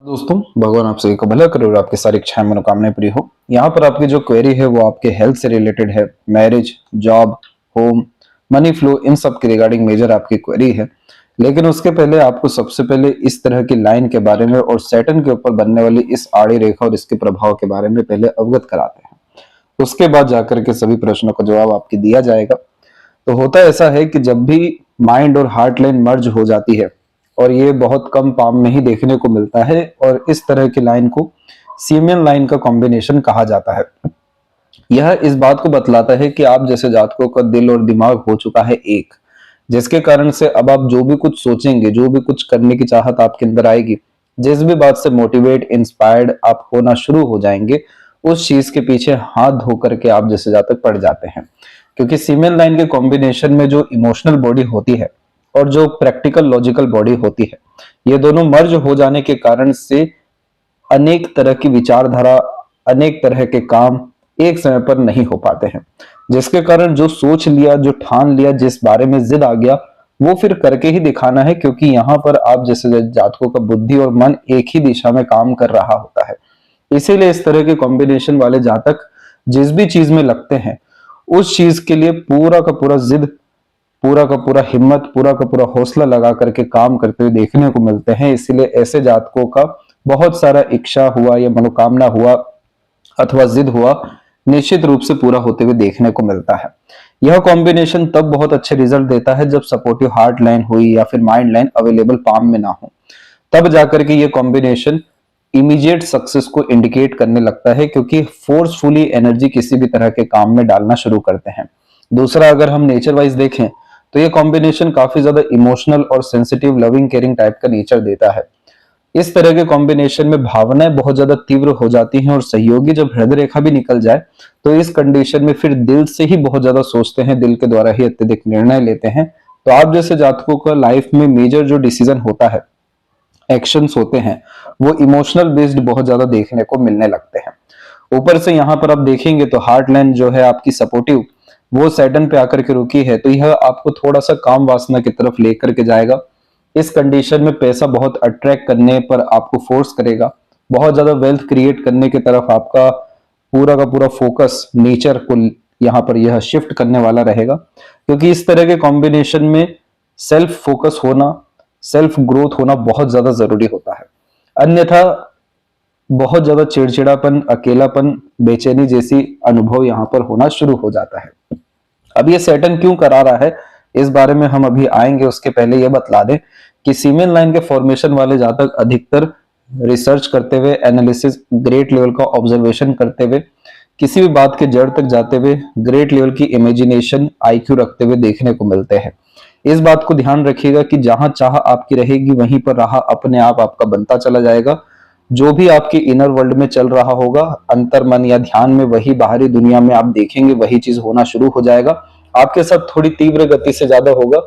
दोस्तों, भगवान आप सभी को भला करे और आपकी सारी इच्छाएं मनोकामनाएं पूरी हो। यहाँ पर आपकी जो क्वेरी है वो आपके हेल्थ से रिलेटेड है। Marriage, job, home, money flow, इन सब के रिगार्डिंग मेजर आपकी क्वेरी है। लेकिन उसके पहले आपको सबसे पहले इस तरह की लाइन के बारे में और सैटर्न के ऊपर बनने वाली इस आड़ी रेखा और इसके प्रभाव के बारे में पहले अवगत कराते हैं। उसके बाद जाकर के सभी प्रश्नों का जवाब आपकी दिया जाएगा। तो होता ऐसा है कि जब भी माइंड और हार्ट लाइन मर्ज हो जाती है, और ये बहुत कम पाम में ही देखने को मिलता है, और इस तरह की लाइन को सीमेन लाइन का कॉम्बिनेशन कहा जाता है। यह इस बात को बतलाता है कि आप जैसे जातकों का दिल और दिमाग हो चुका है एक, जिसके कारण से अब आप जो भी कुछ सोचेंगे, जो भी कुछ करने की चाहत आपके अंदर आएगी, जिस भी बात से मोटिवेट इंस्पायर्ड आप होना शुरू हो जाएंगे, उस चीज के पीछे हाथ धो करके आप जैसे जातक पड़ जाते हैं। क्योंकि सीमेन लाइन के कॉम्बिनेशन में जो इमोशनल बॉडी होती है और जो प्रैक्टिकल लॉजिकल बॉडी होती है, ये दोनों मर्ज हो जाने के कारण से अनेक तरह की विचारधारा, अनेक तरह के काम एक समय पर नहीं हो पाते हैं। जिसके कारण जो सोच लिया, जो ठान लिया, जिस बारे में जिद आ गया, वो फिर करके ही दिखाना है। क्योंकि यहाँ पर आप जैसे जातकों का बुद्धि और मन एक ही दिशा में काम कर रहा होता है। इसीलिए इस तरह के कॉम्बिनेशन वाले जातक जिस भी चीज में लगते हैं, उस चीज के लिए पूरा का पूरा जिद, पूरा का पूरा हिम्मत, पूरा का पूरा हौसला लगा करके काम करते हुए देखने को मिलते हैं। इसीलिए ऐसे जातकों का बहुत सारा इच्छा हुआ या मनोकामना हुआ अथवा जिद हुआ, निश्चित रूप से पूरा होते हुए देखने को मिलता है। यह कॉम्बिनेशन तब बहुत अच्छे रिजल्ट देता है जब सपोर्टिव हार्ट लाइन हुई या फिर माइंड लाइन अवेलेबल पाम में ना हो। तब जाकर के ये कॉम्बिनेशन इमीडिएट सक्सेस को इंडिकेट करने लगता है, क्योंकि फोर्सफुली एनर्जी किसी भी तरह के काम में डालना शुरू करते हैं। दूसरा, अगर हम नेचर वाइज देखें तो ये कॉम्बिनेशन काफी ज्यादा इमोशनल और सेंसिटिव, लविंग, केयरिंग टाइप का नेचर देता है। इस तरह के कॉम्बिनेशन में भावनाएं बहुत ज्यादा तीव्र हो जाती हैं, और सहयोगी जब हृदय रेखा भी निकल जाए तो इस कंडीशन में फिर दिल से ही बहुत ज्यादा सोचते हैं, दिल के द्वारा ही अत्यधिक निर्णय लेते हैं। तो आप जैसे जातकों का लाइफ में मेजर जो डिसीजन होता है, एक्शंस होते हैं, वो इमोशनल बेस्ड बहुत ज्यादा देखने को मिलने लगते हैं। ऊपर से यहाँ पर आप देखेंगे तो हार्ट लाइन जो है आपकी सपोर्टिव, वो सैटर्न पे आकर के रुकी है, तो यह आपको थोड़ा सा काम वासना की तरफ लेकर के जाएगा। इस कंडीशन में पैसा बहुत अट्रैक्ट करने पर आपको फोर्स करेगा, बहुत ज्यादा वेल्थ क्रिएट करने की तरफ आपका पूरा का पूरा फोकस नेचर को यहाँ पर यह शिफ्ट करने वाला रहेगा। क्योंकि इस तरह के कॉम्बिनेशन में सेल्फ फोकस होना, सेल्फ ग्रोथ होना बहुत ज्यादा जरूरी होता है। अन्यथा बहुत ज्यादा चिड़चिड़ापन, अकेलापन, बेचैनी जैसी अनुभव यहाँ पर होना शुरू हो जाता है। अब ये सैटर्न क्यों करा रहा है, इस बारे में हम अभी आएंगे। उसके पहले ये बतला दें कि सीमेन लाइन के फॉर्मेशन वाले जातक अधिकतर रिसर्च करते हुए, एनालिसिस, ग्रेट लेवल का ऑब्जर्वेशन करते हुए, किसी भी बात के जड़ तक जाते हुए, ग्रेट लेवल की इमेजिनेशन, आईक्यू रखते हुए देखने को मिलते हैं। इस बात को ध्यान रखिएगा कि जहां चाह आपकी रहेगी वहीं पर राह अपने आप आपका बनता चला जाएगा। जो भी आपके इनर वर्ल्ड में चल रहा होगा, अंतर मन या ध्यान में, वही बाहरी दुनिया में आप देखेंगे, वही चीज होना शुरू हो जाएगा। आपके साथ थोड़ी तीव्र गति से ज्यादा होगा,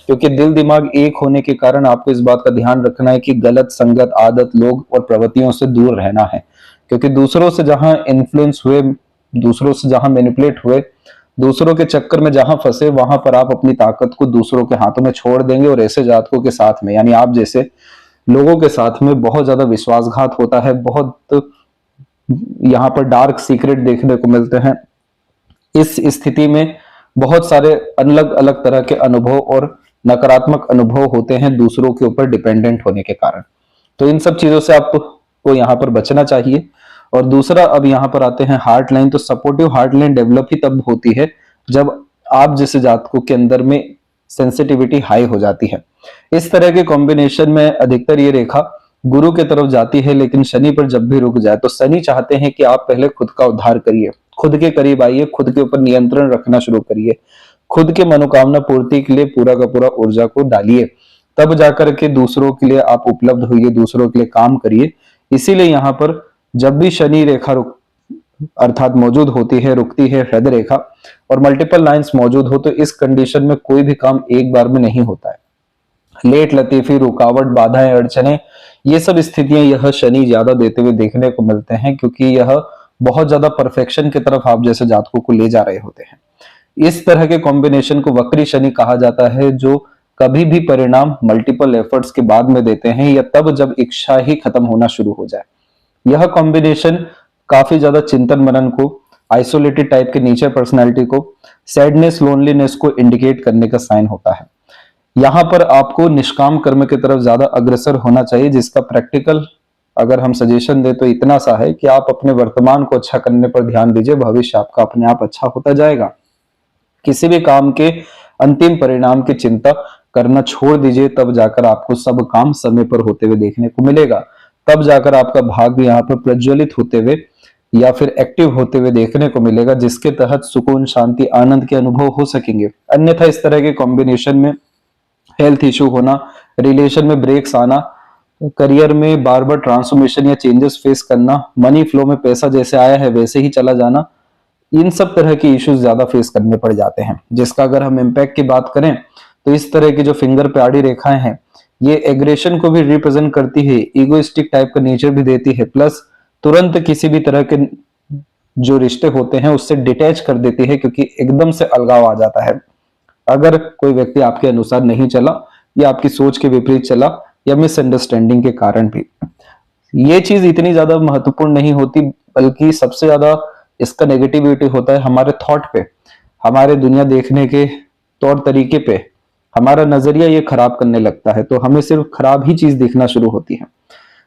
क्योंकि दिल दिमाग एक होने के कारण आपको इस बात का ध्यान रखना है कि गलत संगत, आदत, लोग और प्रवृत्तियों से दूर रहना है। क्योंकि दूसरों से जहां इन्फ्लुएंस हुए, दूसरों से जहां मैनिपुलेट हुए, दूसरों के चक्कर में जहां फंसे, वहां पर आप अपनी ताकत को दूसरों के हाथों में छोड़ देंगे। और ऐसे जातकों के साथ में, यानी आप जैसे लोगों के साथ में बहुत ज्यादा विश्वासघात होता है, बहुत यहाँ पर डार्क सीक्रेट देखने को मिलते हैं। इस स्थिति में बहुत सारे अलग अलग तरह के अनुभव और नकारात्मक अनुभव होते हैं दूसरों के ऊपर डिपेंडेंट होने के कारण। तो इन सब चीजों से आपको यहाँ पर बचना चाहिए। और दूसरा, अब यहाँ पर आते हैं हार्ट लाइन। तो सपोर्टिव हार्ट लाइन डेवलप ही तब होती है जब आप जैसे जातकों के अंदर में सेंसिटिविटी हाई हो जाती है। इस तरह के कॉम्बिनेशन में अधिकतर ये रेखा गुरु की तरफ जाती है, लेकिन शनि पर जब भी रुक जाए तो शनि चाहते हैं कि आप पहले खुद का उद्धार करिए, खुद के करीब आइए, खुद के ऊपर नियंत्रण रखना शुरू करिए, खुद के मनोकामना पूर्ति के लिए पूरा का पूरा ऊर्जा को डालिए, तब जाकर के दूसरों के लिए आप उपलब्ध होइए, दूसरों के लिए काम करिए। इसीलिए यहाँ पर जब भी शनि रेखा अर्थात मौजूद होती है, रुकती है हृदय रेखा, और मल्टीपल लाइंस मौजूद हो, तो इस कंडीशन में कोई भी काम एक बार में नहीं होता है। लेट लतीफी, रुकावट, बाधाएं, अड़चने, ये सब स्थितियां यह शनि ज्यादा देते हुए देखने को मिलते हैं, क्योंकि यह बहुत ज्यादा परफेक्शन की तरफ आप जैसे जातकों को ले जा रहे होते हैं। इस तरह के कॉम्बिनेशन को वक्री शनि कहा जाता है, जो कभी भी परिणाम मल्टीपल एफर्ट्स के बाद में देते हैं या तब जब इच्छा ही खत्म होना शुरू हो जाए। यह कॉम्बिनेशन काफी ज्यादा चिंतन मनन को, आइसोलेटेड टाइप के नेचर पर्सनैलिटी को, सैडनेस लोनलीनेस को इंडिकेट करने का साइन होता है। यहाँ पर आपको निष्काम कर्म की तरफ ज्यादा अग्रसर होना चाहिए, जिसका प्रैक्टिकल अगर हम सजेशन दे तो इतना सा है कि आप अपने वर्तमान को अच्छा करने पर ध्यान दीजिए, भविष्य आपका अपने आप अच्छा होता जाएगा। किसी भी काम के अंतिम परिणाम की चिंता करना छोड़ दीजिए, तब जाकर आपको सब काम समय पर होते हुए देखने को मिलेगा। तब जाकर आपका भाग्य यहाँ पर प्रज्वलित होते हुए या फिर एक्टिव होते हुए देखने को मिलेगा, जिसके तहत सुकून, शांति, आनंद के अनुभव हो सकेंगे। अन्यथा इस तरह के कॉम्बिनेशन में हेल्थ इश्यू होना, रिलेशन में ब्रेक्स आना, करियर में बार बार ट्रांसफॉर्मेशन या चेंजेस फेस करना, मनी फ्लो में पैसा जैसे आया है वैसे ही चला जाना, इन सब तरह के इश्यूज ज्यादा फेस करने पड़ जाते हैं। जिसका अगर हम इम्पैक्ट की बात करें तो इस तरह की जो फिंगर पे आड़ी रेखाएं हैं, ये एग्रेशन को भी रिप्रेजेंट करती है, इगोइस्टिक टाइप का नेचर भी देती है, प्लस तुरंत किसी भी तरह के जो रिश्ते होते हैं उससे डिटैच कर देती है, क्योंकि एकदम से अलगाव आ जाता है अगर कोई व्यक्ति आपके अनुसार नहीं चला या आपकी सोच के विपरीत चला या मिसअंडरस्टैंडिंग के कारण भी। ये चीज इतनी ज्यादा महत्वपूर्ण नहीं होती, बल्कि सबसे ज्यादा इसका नेगेटिविटी होता है हमारे थॉट पे, हमारे दुनिया देखने के तौर तरीके पे। हमारा नजरिया ये खराब करने लगता है, तो हमें सिर्फ खराब ही चीज दिखना शुरू होती है।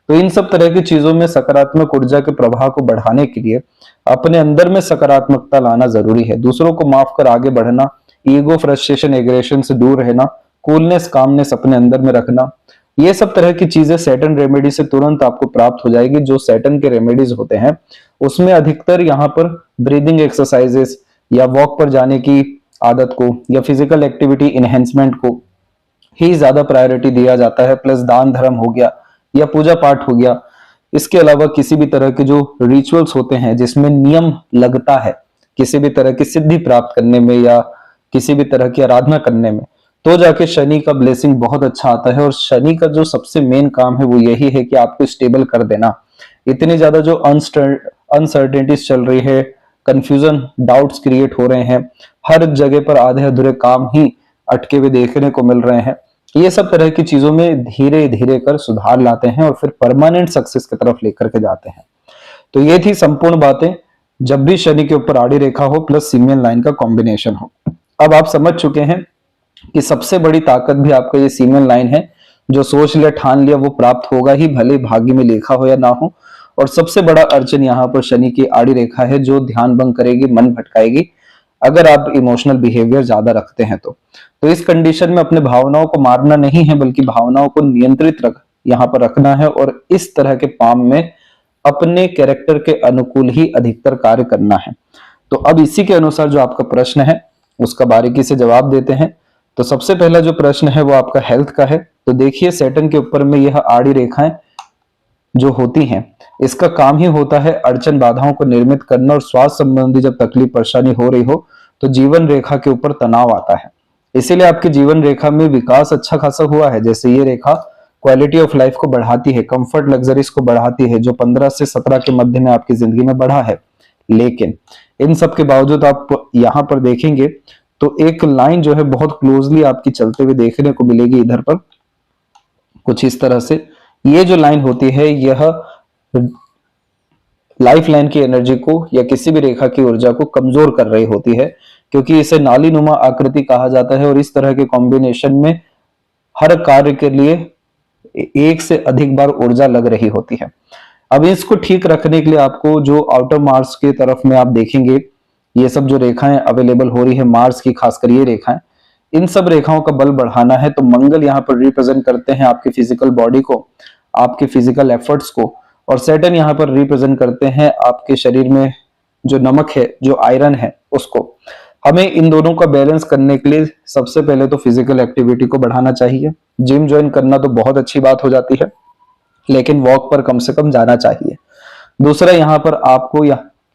तो इन सब तरह की चीजों में सकारात्मक ऊर्जा के प्रभाव को बढ़ाने के लिए अपने अंदर में सकारात्मकता लाना जरूरी है। दूसरों को माफ कर आगे बढ़ना, ईगो, फ्रस्ट्रेशन, एग्रेशन से दूर रहना, कूलनेस, कामनेस अपने अंदर में रखना, ये सब तरह की चीजें सैटर्न रेमेडी से तुरंत आपको प्राप्त हो जाएगी। जो सैटर्न के रेमेडीज होते हैं उसमें अधिकतर यहाँ पर ब्रीदिंग एक्सरसाइजेस या वॉक पर जाने की आदत को या फिजिकल एक्टिविटी इनहेंसमेंट को ही ज्यादा प्रायोरिटी दिया जाता है। प्लस दान धर्म हो गया या पूजा पाठ हो गया। इसके अलावा किसी भी तरह के जो रिचुअल्स होते हैं जिसमें नियम लगता है किसी भी तरह की सिद्धि प्राप्त करने में या किसी भी तरह की आराधना करने में, तो जाके शनि का ब्लेसिंग बहुत अच्छा आता है। और शनि का जो सबसे मेन काम है वो यही है कि आपको स्टेबल कर देना। इतनी ज्यादा जो अनसर्टेनिटीज चल रही है, कंफ्यूजन, डाउट्स क्रिएट हो रहे हैं, हर जगह पर आधे अधूरे काम ही अटके हुए देखने को मिल रहे हैं, ये सब तरह की चीजों में धीरे धीरे कर सुधार लाते हैं और फिर परमानेंट सक्सेस की तरफ लेकर के जाते हैं। तो ये थी संपूर्ण बातें जब भी शनि के ऊपर आड़ी रेखा हो प्लस सीमियन लाइन का कॉम्बिनेशन हो। अब आप समझ चुके हैं कि सबसे बड़ी ताकत भी आपका ये सीमियन लाइन है। जो सोच लिया, ठान लिया, वो प्राप्त होगा ही, भले भाग्य में लिखा हो या ना हो। और सबसे बड़ा अड़चन यहाँ पर शनि की आड़ी रेखा है, जो ध्यान भंग करेगी, मन भटकाएगी अगर आप इमोशनल बिहेवियर ज्यादा रखते हैं तो इस कंडीशन में अपने भावनाओं को मारना नहीं है, बल्कि भावनाओं को नियंत्रित यहाँ पर रखना है और इस तरह के पाम में अपने कैरेक्टर के अनुकूल ही अधिकतर कार्य करना है। तो अब इसी के अनुसार जो आपका प्रश्न है उसका बारीकी से जवाब देते हैं। तो सबसे पहला जो प्रश्न है वो आपका हेल्थ का है। तो देखिए सैटर्न के ऊपर में यह आड़ी रेखाएं जो होती हैं, इसका काम ही होता है अड़चन बाधाओं को निर्मित करना। और स्वास्थ्य संबंधी जब तकलीफ परेशानी हो रही हो तो जीवन रेखा के ऊपर तनाव आता है। इसीलिए आपकी जीवन रेखा में विकास अच्छा खासा हुआ है। जैसे ये रेखा क्वालिटी ऑफ लाइफ को बढ़ाती है, कंफर्ट, लग्जरीज को बढ़ाती है, जो 15 से 17 के मध्य में आपकी जिंदगी में बढ़ा है। लेकिन इन सब के बावजूद आप यहाँ पर देखेंगे तो एक लाइन जो है बहुत क्लोजली आपकी चलते हुए देखने को मिलेगी। इधर पर कुछ इस तरह से ये जो लाइन होती है यह लाइफ लाइन की एनर्जी को या किसी भी रेखा की ऊर्जा को कमजोर कर रही होती है, क्योंकि इसे नाली नुमा आकृति कहा जाता है। और इस तरह के कॉम्बिनेशन में हर कार्य के लिए एक से अधिक बार ऊर्जा लग रही होती है। अब इसको ठीक रखने के लिए आपको जो आउटर मार्स की तरफ में आप देखेंगे ये सब जो रेखाएं अवेलेबल हो रही है मार्स की, खासकर ये रेखाएं, इन सब रेखाओं का बल बढ़ाना है। तो मंगल यहाँ पर रिप्रेजेंट करते हैं आपके फिजिकल बॉडी को, आपके फिजिकल एफर्ट्स को, और सैटर्न यहाँ पर रिप्रेजेंट करते हैं आपके शरीर में जो नमक है, जो आयरन है, उसको। हमें इन दोनों का बैलेंस करने के लिए सबसे पहले तो फिजिकल एक्टिविटी को बढ़ाना चाहिए। जिम ज्वाइन करना तो बहुत अच्छी बात हो जाती है, लेकिन वॉक पर कम से कम जाना चाहिए। दूसरा, यहाँ पर आपको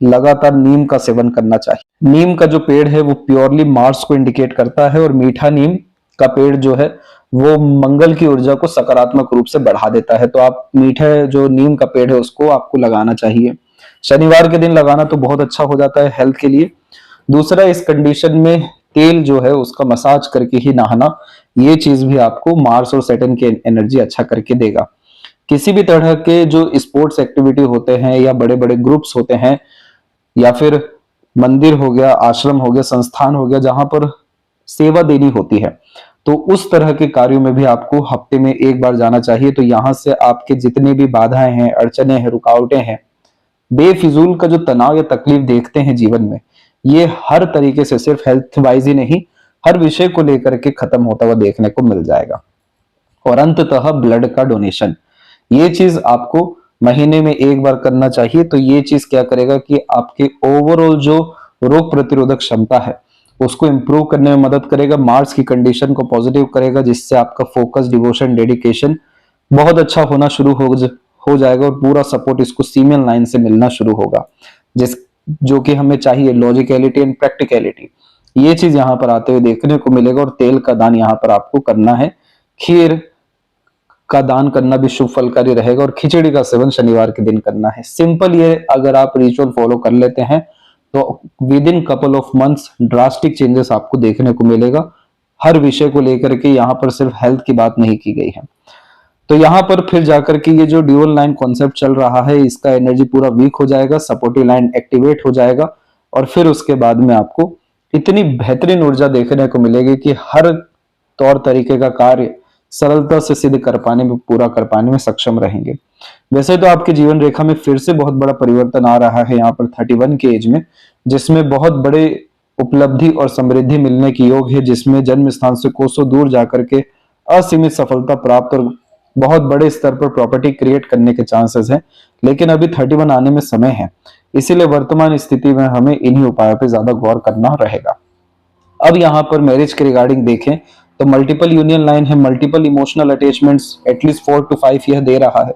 लगातार नीम का सेवन करना चाहिए। नीम का जो पेड़ है वो प्योरली मार्स को इंडिकेट करता है और मीठा नीम का पेड़ जो है वो मंगल की ऊर्जा को सकारात्मक रूप से बढ़ा देता है। तो आप मीठे जो नीम का पेड़ है उसको आपको लगाना चाहिए। शनिवार के दिन लगाना तो बहुत अच्छा हो जाता है हेल्थ के लिए। दूसरा, इस कंडीशन में तेल जो है उसका मसाज करके ही नहाना ये चीज भी आपको मार्स और सैटर्न की एनर्जी अच्छा करके देगा। किसी भी तरह के जो स्पोर्ट्स एक्टिविटी होते हैं या बड़े बड़े ग्रुप्स होते हैं या फिर मंदिर हो गया, आश्रम हो गया, संस्थान हो गया, जहां पर सेवा देनी होती है, तो उस तरह के कार्यों में भी आपको हफ्ते में एक बार जाना चाहिए। तो यहां से आपके जितनी भी बाधाएं हैं, अड़चने हैं, रुकावटें हैं, बेफिजूल का जो तनाव या तकलीफ देखते हैं जीवन में, ये हर तरीके से, सिर्फ हेल्थ वाइज ही नहीं, हर विषय को लेकर के खत्म होता हुआ देखने को मिल जाएगा। और अंततः ब्लड का डोनेशन, ये चीज आपको महीने में एक बार करना चाहिए। तो ये चीज क्या करेगा कि आपके ओवरऑल जो रोग प्रतिरोधक क्षमता है उसको इंप्रूव करने में मदद करेगा, मार्स की कंडीशन को पॉजिटिव करेगा, जिससे आपका फोकस, डिवोशन, डेडिकेशन बहुत अच्छा होना शुरू हो जाएगा और पूरा सपोर्ट इसको सीमेन लाइन से मिलना शुरू होगा, जिस जो कि हमें चाहिए, लॉजिकलिटी एंड प्रैक्टिकलिटी। ये चीज यहाँ पर आते हुए देखने को मिलेगा। और तेल का दान यहाँ पर आपको करना है, खीर का दान करना भी शुभ फलकारी रहेगा, और खिचड़ी का सेवन शनिवार के दिन करना है। सिंपल ये अगर आप रिचुअल फॉलो कर लेते हैं तो with in couple of months drastic changes आपको देखने को मिलेगा। हर विषय को लेकर के यहाँ पर सिर्फ हेल्थ की बात नहीं की गई है। तो यहाँ पर फिर जाकर के ये जो ड्यूअल लाइन कॉन्सेप्ट चल रहा है, इसका एनर्जी पूरा वीक हो जाएगा, सपोर्टिव लाइन एक्टिवेट हो जाएगा, और फिर उसके बाद में आपको इतनी बेहतरीन ऊर्जा देखने को मिलेगी कि हर तौर तरीके का कार्य सरलता से सिद्ध कर पाने में, पूरा कर पाने में सक्षम रहेंगे। वैसे तो आपके जीवन रेखा में फिर से बहुत बड़ा परिवर्तन आ रहा है यहाँ पर 31 के एज में, जिसमें बहुत बड़े उपलब्धि और समृद्धि मिलने की योग है, जिसमें जन्म स्थान से कोसों दूर जाकर के असीमित सफलता प्राप्त और बहुत बड़े स्तर पर प्रॉपर्टी क्रिएट करने के चांसेस हैं। लेकिन अभी 31 आने में समय है, इसीलिए वर्तमान स्थिति में हमें इन्हीं उपायों पर ज्यादा गौर करना रहेगा। अब यहाँ पर मैरिज के रिगार्डिंग देखें तो मल्टीपल यूनियन लाइन है, multiple emotional attachments at least 4 to 5 यह दे रहा है।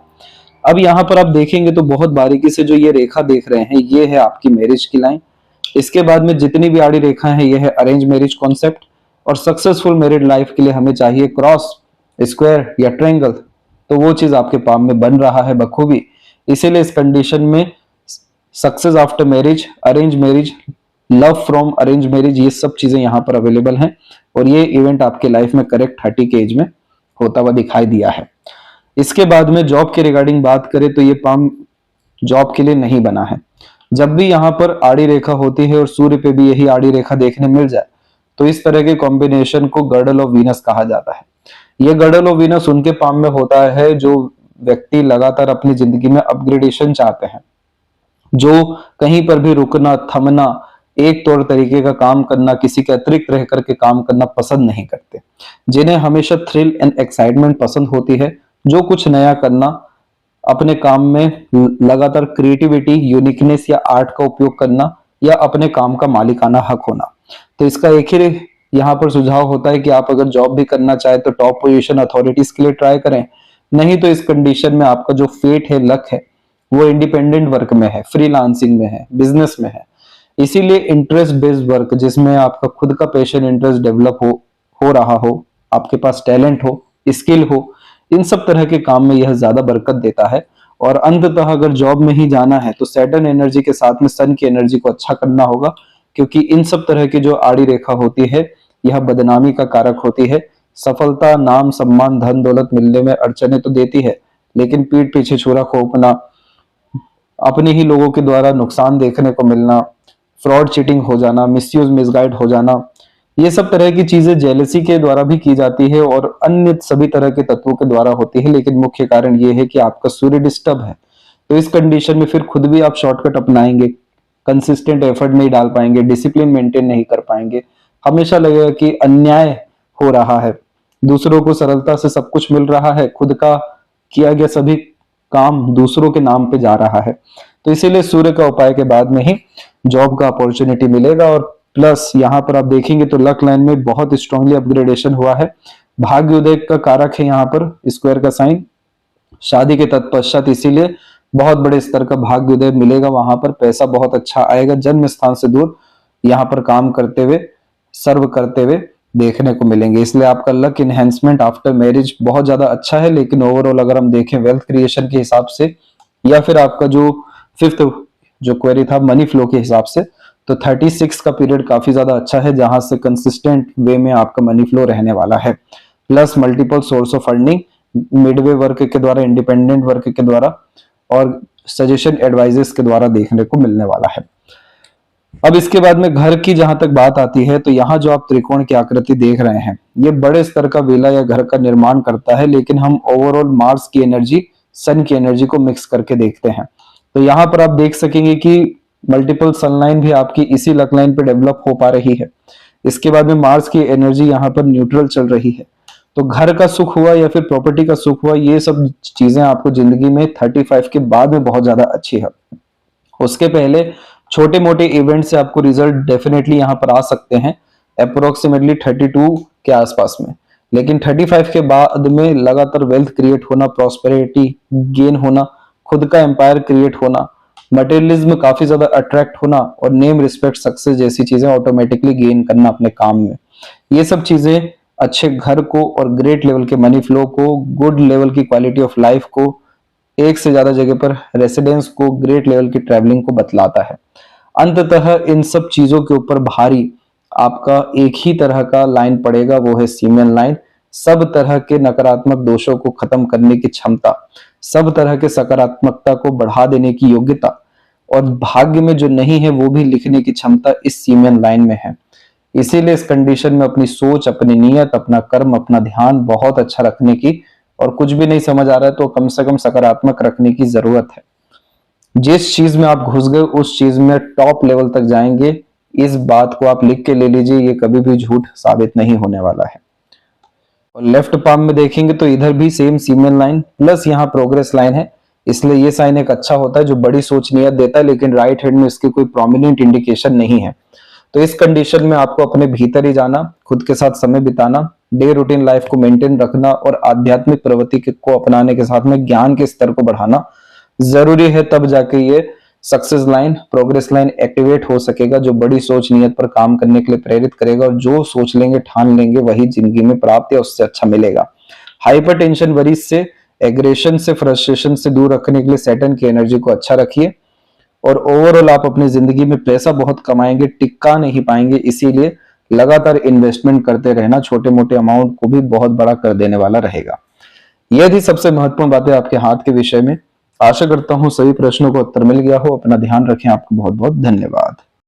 अब यहाँ पर आप देखेंगे तो बहुत बारीकी से जो ये रेखा देख रहे हैं, ये है आपकी मैरिज की लाइन। इसके बाद में जितनी भी आड़ी रेखा है, ये है अरेंज मैरिज कॉन्सेप्ट। और सक्सेसफुल मैरिड लाइफ के लिए हमें चाहिए क्रॉस, स्क्वायर या ट्रायंगल, तो वो चीज आपके पाम में बन रहा है बखूबी। इसीलिए इस कंडीशन में success after marriage, arrange marriage, love from arrange marriage, ये सब चीजें यहाँ पर अवेलेबल हैं। और ये इवेंट आपके लाइफ में करेक्ट 30 के एज में होता हुआ दिखाई दिया है। इसके बाद में जॉब के रिगार्डिंग बात करें तो ये पाम जॉब के लिए नहीं बना है। जब भी यहाँ पर आड़ी रेखा होती है और सूर्य पे भी यही आड़ी रेखा देखने मिल जाए, तो इस तरह के कॉम्बिनेशन को गर्डल ऑफ वीनस कहा जाता है। ये गर्डल ऑफ वीनस उनके पाम में होता है जो व्यक्ति लगातार अपनी जिंदगी में अपग्रेडेशन चाहते हैं, जो कहीं पर भी रुकना, थमना, एक तौर तरीके का काम करना, किसी के अतिरिक्त रह करके काम करना पसंद नहीं करते, जिन्हें हमेशा थ्रिल एंड एक्साइटमेंट पसंद होती है, जो कुछ नया करना, अपने काम में लगातार क्रिएटिविटी, यूनिकनेस या आर्ट का उपयोग करना, या अपने काम का मालिकाना हक होना। तो इसका एक ही यहाँ पर सुझाव होता है कि आप अगर जॉब भी करना चाहे तो टॉप पोजीशन अथॉरिटीज के लिए ट्राई करें, नहीं तो इस कंडीशन में आपका जो फेट है, लक है, वो इंडिपेंडेंट वर्क में है, फ्रीलांसिंग में है, बिजनेस में है। इसीलिए इंटरेस्ट बेस्ड वर्क, जिसमें आपका खुद का पैशन, इंटरेस्ट डेवलप हो रहा हो, आपके पास टैलेंट हो, स्किल हो, इन सब तरह के काम में यह ज्यादा बरकत देता है। और अंततः अगर जॉब में ही जाना है तो सैटर्न एनर्जी के साथ में सन की एनर्जी को अच्छा करना होगा, क्योंकि इन सब तरह की जो आड़ी रेखा होती है, यह बदनामी का कारक होती है। सफलता, नाम, सम्मान, धन दौलत मिलने में अड़चने तो देती है, लेकिन पीठ पीछे छुरा खोपना, अपने ही लोगों के द्वारा नुकसान देखने को मिलना, फ्रॉड, चीटिंग हो जाना, मिसयूज, मिसगाइड हो जाना, ये सब तरह की चीजें जेलसी के द्वारा भी की जाती है और अन्य सभी तरह के तत्वों के द्वारा होती है। लेकिन मुख्य कारण ये है कि आपका सूर्य डिस्टर्ब है। तो इस कंडीशन में फिर खुद भी आप शॉर्टकट अपनाएंगे, कंसिस्टेंट एफर्ट नहीं डाल पाएंगे, डिसिप्लिन मेंटेन नहीं कर पाएंगे, हमेशा लगेगा कि अन्याय हो रहा है, दूसरों को सरलता से सब कुछ मिल रहा है, खुद का किया गया सभी काम दूसरों के नाम पे जा रहा है। तो इसीलिए सूर्य का उपाय के बाद में ही जॉब का अपॉर्चुनिटी मिलेगा। और प्लस यहाँ पर आप देखेंगे तो लक लाइन में बहुत स्ट्रांगली अपग्रेडेशन हुआ है। भाग्योदय का कारक है यहाँ पर स्क्वायर का साइन, शादी के तत्पश्चात, इसीलिए बहुत बड़े स्तर का भाग्योदय मिलेगा। वहां पर पैसा बहुत अच्छा आएगा, जन्म स्थान से दूर यहाँ पर काम करते हुए, सर्व करते हुए देखने को मिलेंगे। इसलिए आपका लक इनहेंसमेंट आफ्टर मैरिज बहुत ज्यादा अच्छा है। लेकिन ओवरऑल अगर हम देखें वेल्थ क्रिएशन के हिसाब से, या फिर आपका जो फिफ्थ जो क्वेरी था मनी फ्लो के हिसाब से, तो 36 का पीरियड काफी ज्यादा अच्छा है, जहां से कंसिस्टेंट वे में आपका मनी फ्लो रहने वाला है। Plus multiple source of earning Midway work के द्वारा, इंडिपेंडेंट वर्क के द्वारा और सजेशन एडवाइजेस के द्वारा देखने को मिलने वाला है। अब इसके बाद में घर की जहां तक बात आती है तो यहाँ जो आप त्रिकोण की आकृति देख रहे हैं ये बड़े स्तर का विला या घर का निर्माण करता है, लेकिन हम ओवरऑल मार्स की एनर्जी, सन की एनर्जी को मिक्स करके देखते हैं। तो यहाँ पर आप देख सकेंगे कि मल्टीपल सनलाइन भी आपकी इसी लक लाइन पे डेवलप हो पा रही है। इसके बाद में मार्स की एनर्जी यहाँ पर न्यूट्रल चल रही है। तो घर का सुख हुआ या फिर प्रॉपर्टी का सुख हुआ, ये सब चीजें आपको जिंदगी में 35 के बाद में बहुत ज्यादा अच्छी है। उसके पहले छोटे मोटे इवेंट से आपको रिजल्ट डेफिनेटली यहाँ पर आ सकते हैं अप्रोक्सीमेटली 32 के आसपास में, लेकिन 35 के बाद में लगातार वेल्थ क्रिएट होना, प्रॉस्पेरिटी गेन होना, खुद का एम्पायर क्रिएट होना, मटेरियलिज्म काफी ज्यादा अट्रैक्ट होना और नेम, रिस्पेक्ट, सक्सेस जैसी चीजें ऑटोमेटिकली गेन करना अपने काम में, ये सब चीजें अच्छे घर को और ग्रेट लेवल के मनी फ्लो को, गुड लेवल की क्वालिटी ऑफ लाइफ को, एक से ज्यादा जगह पर रेसिडेंस को, ग्रेट लेवल की ट्रैवलिंग को बतलाता है। अंततः इन सब चीजों के ऊपर भारी आपका एक ही तरह का लाइन पड़ेगा, वो है सीमेन लाइन। सब तरह के नकारात्मक दोषों को खत्म करने की क्षमता, सब तरह के सकारात्मकता को बढ़ा देने की योग्यता और भाग्य में जो नहीं है वो भी लिखने की क्षमता इस सीमेन लाइन में है। इसीलिए इस कंडीशन में अपनी सोच, अपनी नीयत, अपना कर्म, अपना ध्यान बहुत अच्छा रखने की, और कुछ भी नहीं समझ आ रहा है तो कम से कम सकारात्मक रखने की जरूरत है। जिस चीज में आप घुस गए उस चीज में टॉप लेवल तक जाएंगे, इस बात को आप लिख के ले लीजिए, ये कभी भी झूठ साबित नहीं होने वाला है। और लेफ्ट पाम में देखेंगे तो इधर भी सेम सीमेन लाइन प्लस यहाँ प्रोग्रेस लाइन है, इसलिए ये साइन एक अच्छा होता है जो बड़ी सोच नियत देता है, लेकिन राइट हैंड में इसकी कोई प्रोमिनेंट इंडिकेशन नहीं है। तो इस कंडीशन में आपको अपने भीतर ही जाना, खुद के साथ समय बिताना, डे रूटीन लाइफ को मेंटेन रखना और आध्यात्मिक प्रवृत्ति को अपनाने के साथ में ज्ञान के स्तर को बढ़ाना जरूरी है, तब जाके ये success line, progress line activate हो सकेगा, जो बड़ी सोच नियत पर काम करने के लिए प्रेरित करेगा और जो सोच लेंगे, ठान लेंगे, वही जिंदगी में प्राप्त या उससे अच्छा मिलेगा। हाइपर टेंशन, वरीज से, एग्रेशन से, फ्रस्ट्रेशन से दूर रखने के लिए सैटर्न की एनर्जी को अच्छा रखिए और ओवरऑल आप अपनी जिंदगी में पैसा बहुत कमाएंगे, टिका नहीं पाएंगे, इसीलिए लगातार इन्वेस्टमेंट करते रहना छोटे मोटे अमाउंट को भी बहुत बड़ा कर देने वाला रहेगा। यह थी सबसे महत्वपूर्ण बातें आपके हाथ के विषय में। आशा करता हूं सभी प्रश्नों का उत्तर मिल गया हो। अपना ध्यान रखें। आपको बहुत बहुत धन्यवाद।